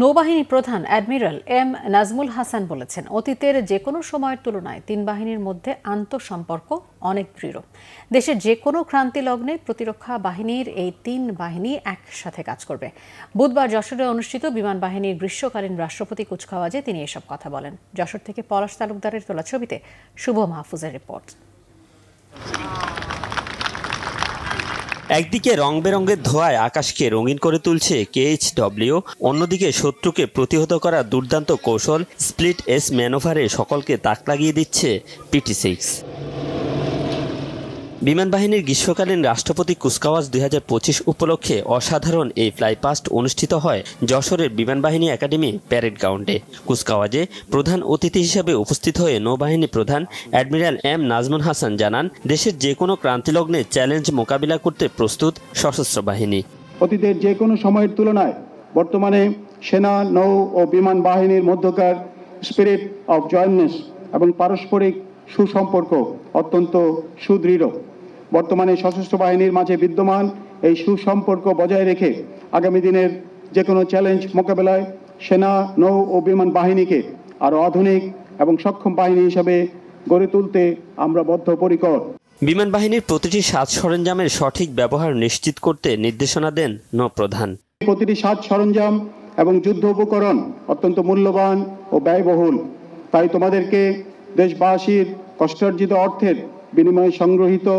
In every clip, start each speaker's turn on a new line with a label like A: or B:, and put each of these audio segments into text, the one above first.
A: নৌবাহিনী প্রধান admiral M Nazmul Hasan বলেছেন, অতীতের যে কোনো সময়ের তুলনায় তিন বাহিনীর মধ্যে আন্তঃসম্পর্ক অনেক দৃঢ়। দেশের যে কোনো ক্রান্তি লগ্নে প্রতিরক্ষা বাহিনীর এই তিন বাহিনী একসাথে কাজ করবে। বুধবার যশোরে অনুষ্ঠিত বিমান বাহিনীর গ্রীষ্মকালীন রাষ্ট্রপতি কুচকাওয়াজে তিনি এসব কথা বলেন। যশোর থেকে পলাশ তালুকদারের তোলা ছবিতে শুভ মাহফুজের রিপোর্ট।
B: একদিকে রং বেরঙের ধোঁয়ায় আকাশকে রঙিন করে তুলছে KHW, অন্যদিকে শত্রুকে প্রতিহত করা দুর্দান্ত কৌশল স্প্লিট এস ম্যানোভারে সকলকে তাক লাগিয়ে দিচ্ছে PT-6। বিমান বাহিনীর গ্রীষ্মকালীন রাষ্ট্রপতি কুচকাওয়াজ 2025 উপলক্ষে অসাধারণ এই ফ্লাইপাস্ট অনুষ্ঠিত হয় যশোরের বিমান বাহিনী একাডেমি প্যারেড গ্রাউন্ডে। কুচকাওয়াজে প্রধান অতিথি হিসেবে উপস্থিত হয়ে নৌবাহিনী প্রধান অ্যাডমিরাল এম নাজমুল হাসান জানান, দেশের যে কোনো ক্রান্তিলগ্নে চ্যালেঞ্জ মোকাবিলা করতে প্রস্তুত সশস্ত্র বাহিনী।
C: অতীতের যে কোনো সময়ের তুলনায় বর্তমানে সেনা, নৌ ও বিমান বাহিনীর মধ্যকার স্পিরিট অফ জয়েন্টনেস এবং পারস্পরিক সুসম্পর্ক অত্যন্ত সুদৃঢ়। বর্তমানে সশস্ত্র বাহিনীর মাঝে বিদ্যমান এই সুসম্পর্ক বজায় রেখে আগামী দিনের যে কোনো চ্যালেঞ্জ মোকাবেলায় সেনা, নৌ ও বিমান বাহিনীকে আরও আধুনিক এবং সক্ষম বাহিনী হিসেবে গড়ে তুলতে আমরা বদ্ধপরিকর।
B: বিমান বাহিনীর প্রতিটি সাজ সরঞ্জামের সঠিক ব্যবহার নিশ্চিত করতে নির্দেশনা দেন নৌপ্রধান।
C: প্রতিটি সাজ সরঞ্জাম এবং যুদ্ধ উপকরণ অত্যন্ত মূল্যবান ও ব্যয়বহুল, তাই তোমাদেরকে দেশবাসীর কষ্টার্জিত অর্থের বিনিময়ে সংগ্রহীত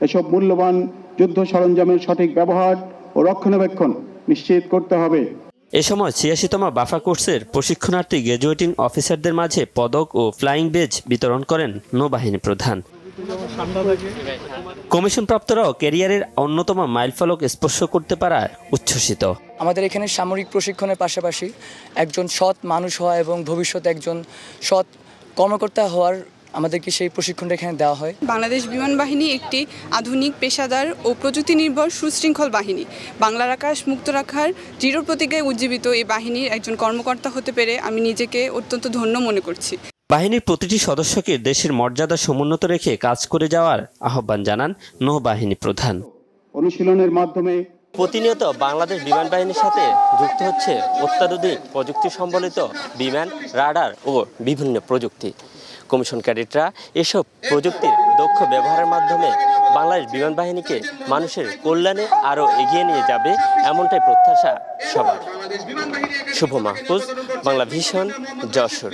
C: এসব মূল্যবান যুদ্ধ সরঞ্জামের সঠিক ব্যবহার ও রক্ষণাবেক্ষণ নিশ্চিত করতে হবে।
B: এ সময় 86তম বাফা কোর্সের প্রশিক্ষণার্থী গ্র্যাজুয়েটিং অফিসারদের মাঝে পদক ও ফ্লাইং বেজ বিতরণ করেন নৌবাহিনী প্রধান। কমিশনপ্রাপ্তরাও ক্যারিয়ারের অন্যতম মাইলফলক স্পর্শ করতে পারায় উচ্ছ্বসিত।
D: আমাদের এখানে সামরিক প্রশিক্ষণের পাশাপাশি একজন সৎ মানুষ হওয়া এবং ভবিষ্যতে একজন সৎ কর্মকর্তা হওয়ার আমাদেরকে সেই প্রশিক্ষণটা এখানে দেওয়া হয়।
E: বাংলাদেশ বিমান বাহিনী একটি আধুনিক, পেশাদার ও প্রযুক্তি নির্ভর সুশৃঙ্খল বাহিনী। বাংলার আকাশ মুক্ত রাখার দৃঢ় প্রতিজ্ঞায় উজ্জীবিত এই বাহিনীর একজন কর্মকর্তা হতে পেরে আমি নিজেকে অত্যন্ত ধন্য মনে করছি।
B: বাহিনীর প্রতিটি সদস্যকে দেশের মর্যাদা সমুন্নত রেখে কাজ করে যাওয়ার আহ্বান জানান নৌবাহিনী প্রধান।
C: অনুশীলনের মাধ্যমে
B: প্রতিনিয়ত বাংলাদেশ বিমান বাহিনীর সাথে যুক্ত হচ্ছে অত্যাধুনিক প্রযুক্তি সম্বলিত বিমান, রাডার ও বিভিন্ন প্রযুক্তি। কমিশন ক্যাডেটরা এসব প্রযুক্তির দক্ষ ব্যবহারের মাধ্যমে বাংলাদেশ বিমান বাহিনীকে মানুষের কল্যাণে আরও এগিয়ে নিয়ে যাবে, এমনটাই প্রত্যাশা সবার। শুভ মাহফুজ, বাংলা ভিশন, যশোর।